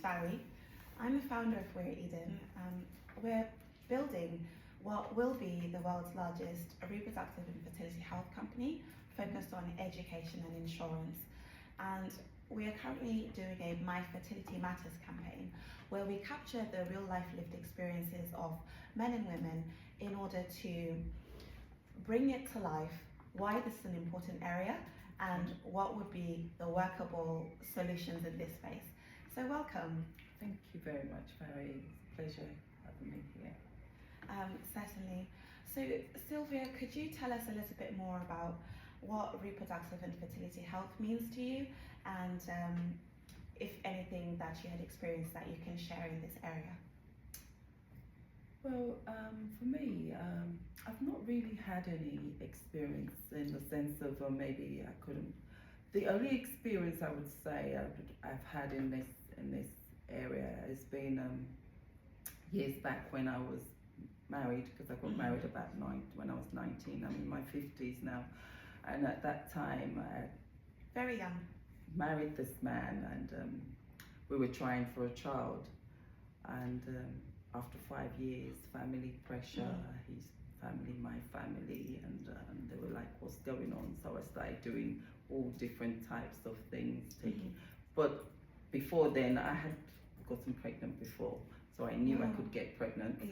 Valerie. I'm the founder of We're Eden. We're building what will be the world's largest reproductive and fertility health company focused on education and insurance. And we are currently doing a My Fertility Matters campaign where we capture the real life lived experiences of men and women in order to bring it to life, why this is an important area and what would be the workable solutions in this space. So welcome. Thank you very much, Valerie. It's a pleasure having me here. Certainly. So Sylvia, could you tell us a little bit more about what reproductive and fertility health means to you, and if anything that you had experienced that you can share in this area? Well, for me, I've not really had any experience in the sense of, or maybe I couldn't. The only experience I would say I've had in this area has been years back when I was married, because I got married when I was 19. I'm in my 50s now, and at that time I had very young married this man, and we were trying for a child, and after 5 years, family pressure, his family, my family, and they were like, what's going on? So I started doing all different types of things, but before then I had gotten pregnant before, so I knew I could get pregnant.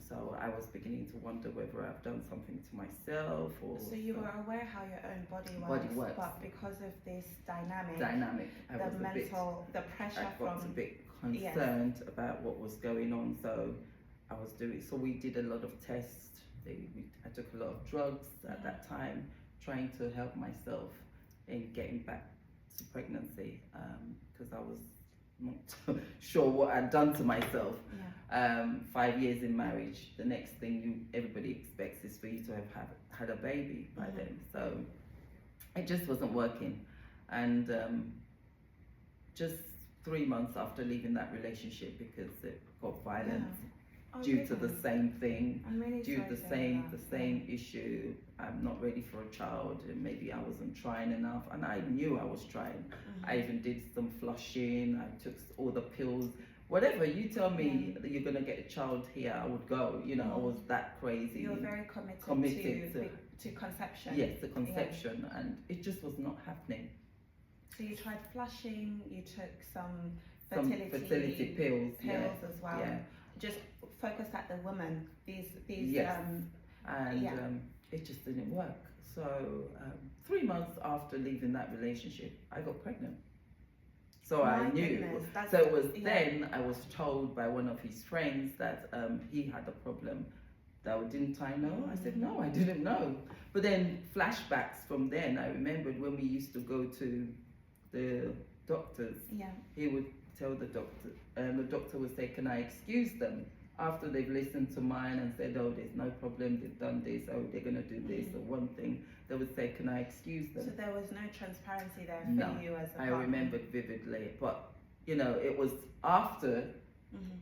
So I was beginning to wonder whether I've done something to myself, or so you were aware how your own body works, but because of this dynamic, the pressure I got a bit concerned about what was going on. So we did a lot of tests. I took a lot of drugs at that time, trying to help myself in getting back to pregnancy, because I was not sure what I'd done to myself. 5 years in marriage, the next thing everybody expects is for you to have had a baby by then. So it just wasn't working, and just 3 months after leaving that relationship, because it got violent due to the same thing, due to the same issue. I'm not ready for a child, and maybe I wasn't trying enough, and I knew I was trying. I even did some flushing, I took all the pills. Whatever you tell me that you're gonna get a child here, I would go. You know, I was that crazy. You were very committed to conception. Yes, the conception, and it just was not happening. So you tried flushing, you took some fertility pills as well. Just focused at the woman. These it just didn't work. So 3 months after leaving that relationship, I got pregnant. So I knew. So it was then I was told by one of his friends that he had a problem. Didn't I know? I said, no, I didn't know. But then flashbacks from then, I remembered when we used to go to the doctors. He would tell the doctor, and the doctor would say, can I excuse them? After they've listened to mine and said, oh, there's no problem, they've done this, oh, they're going to do this, or one thing, they would say, can I excuse them? So there was no transparency there for you as a partner? I remembered vividly, but you know, it was after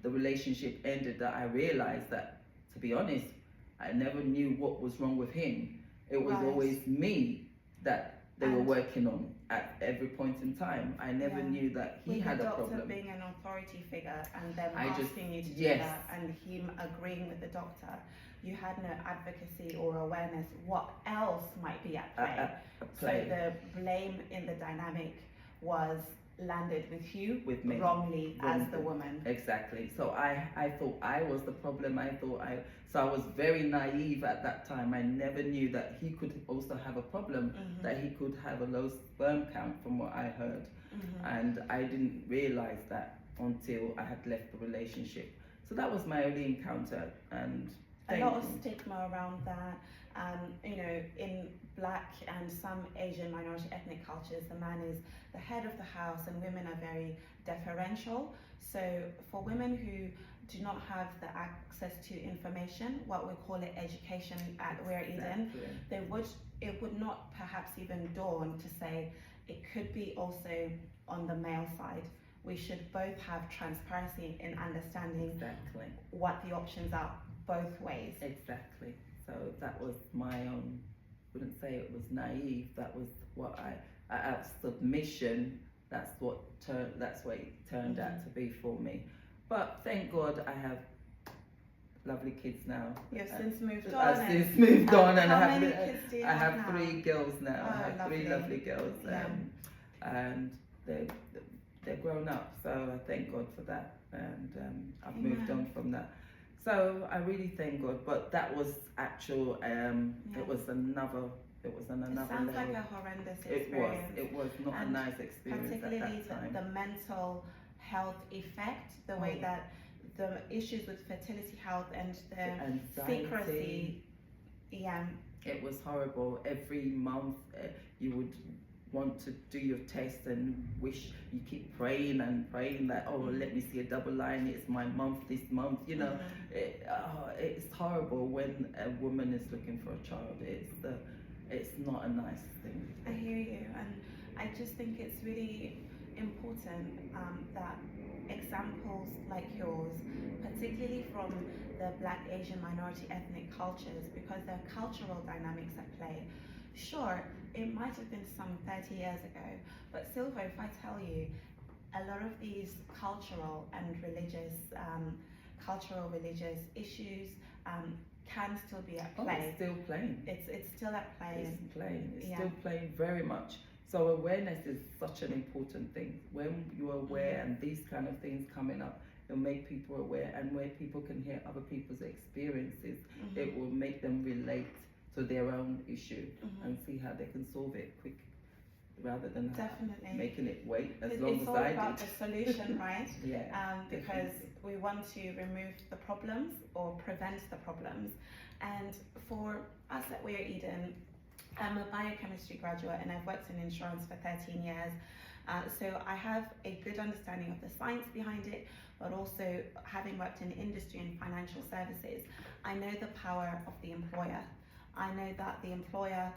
the relationship ended that I realized that, to be honest, I never knew what was wrong with him. It was always me that they were working on at every point in time. I never knew that he had a problem. The doctor being an authority figure and them asking you to do that, and him agreeing with the doctor, you had no advocacy or awareness what else might be at play. So the blame in the dynamic was landed with you, with me, wrongly as the woman. Exactly. So I thought I was the problem. So I was very naive at that time. I never knew that he could also have a problem, that he could have a low sperm count, from what I heard. And I didn't realize that until I had left the relationship. So that was my only encounter. And a lot of stigma around that. You know, in Black and some Asian minority ethnic cultures, the man is the head of the house and women are very deferential. So for women who do not have the access to information, what we call it education at We're Eden, it would not perhaps even dawn to say it could be also on the male side. We should both have transparency in understanding what the options are both ways. Exactly. So that was my own, wouldn't say it was naive, that was what out of submission, that's what it turned out to be for me. But thank God I have lovely kids now. You've since moved on. I've since moved on, and how many kids do you I have now? 3 girls now. Oh, I have lovely. 3 lovely girls, Yeah. and they're grown up. So I thank God for that, and I've Amen. moved on from that. So I really thank God. But that was actual. It was another. It was on another It sounds level. like a horrendous experience. It was not a And nice experience at particularly that time. the mental health effect, the way that the issues with fertility health and the anxiety. secrecy. Yeah. It was horrible. Every month you would want to do your test and wish, you keep praying and praying that, let me see a double line, it's my month this month, you know. It's horrible when a woman is looking for a child. It's not a nice thing. I hear you, and I just think it's really important that examples like yours, particularly from the Black, Asian, minority ethnic cultures, because there are cultural dynamics at play. Sure, it might have been some 30 years ago, but Silva, if I tell you, a lot of these cultural and religious issues can still be at play. It's still playing. It's still at play. It's playing. It's still playing very much. So awareness is such an important thing. When you're aware and these kind of things coming up, it'll make people aware, and where people can hear other people's experiences, it will make them relate to their own issue and see how they can solve it quick, rather than making it wait as long as I did. It's all about the solution, right? Because we want to remove the problems or prevent the problems. And for us at We're Eden, I'm a biochemistry graduate and I've worked in insurance for 13 years. So I have a good understanding of the science behind it, but also having worked in industry and financial services, I know the power of the employer. I know that the employer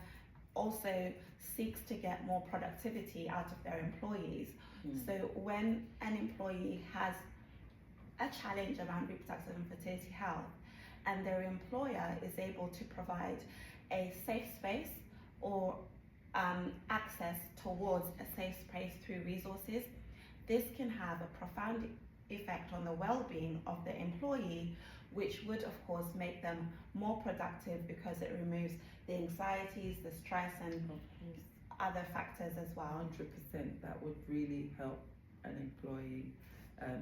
also seeks to get more productivity out of their employees. So when an employee has a challenge around reproductive and fertility health, and their employer is able to provide a safe space or access towards a safe space through resources, this can have a profound effect on the well-being of the employee, which would of course make them more productive because it removes the anxieties, the stress, and other factors as well. 100%, that would really help an employee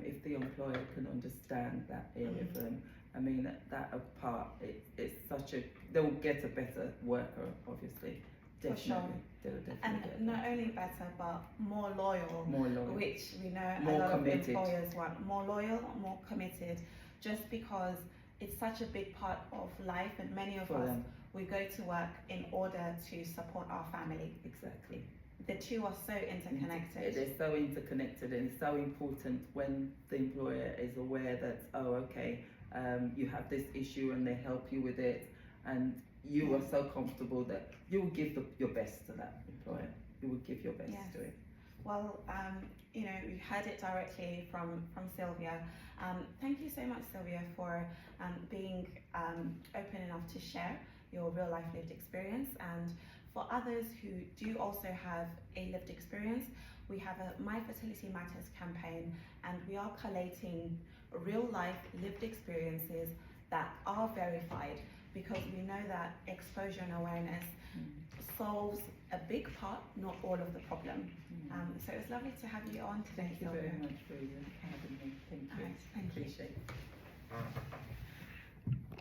if the employer can understand that area for them. I mean, that apart, it's such a, they'll get a better worker, obviously. Definitely. And not only better, but more loyal. More loyal. Which we know more a lot committed. of employers want. More loyal, more committed, just because it's such a big part of life, and many of us, we go to work in order to support our family. Exactly. The two are so interconnected. They're so interconnected, and it's so important when the employer is aware that, you have this issue and they help you with it, and you are so comfortable that you will give your best to that employer. You will give your best to it. Well, you heard it directly from Sylvia. Thank you so much, Sylvia, for being open enough to share your real life lived experience. And for others who do also have a lived experience, we have a My Fertility Matters campaign, and we are collating real life lived experiences that are verified, because we know that exposure and awareness solves a big part, not all of the problem. So it's lovely to have you on today. Thank you very much for having me. Thank you. Thank you.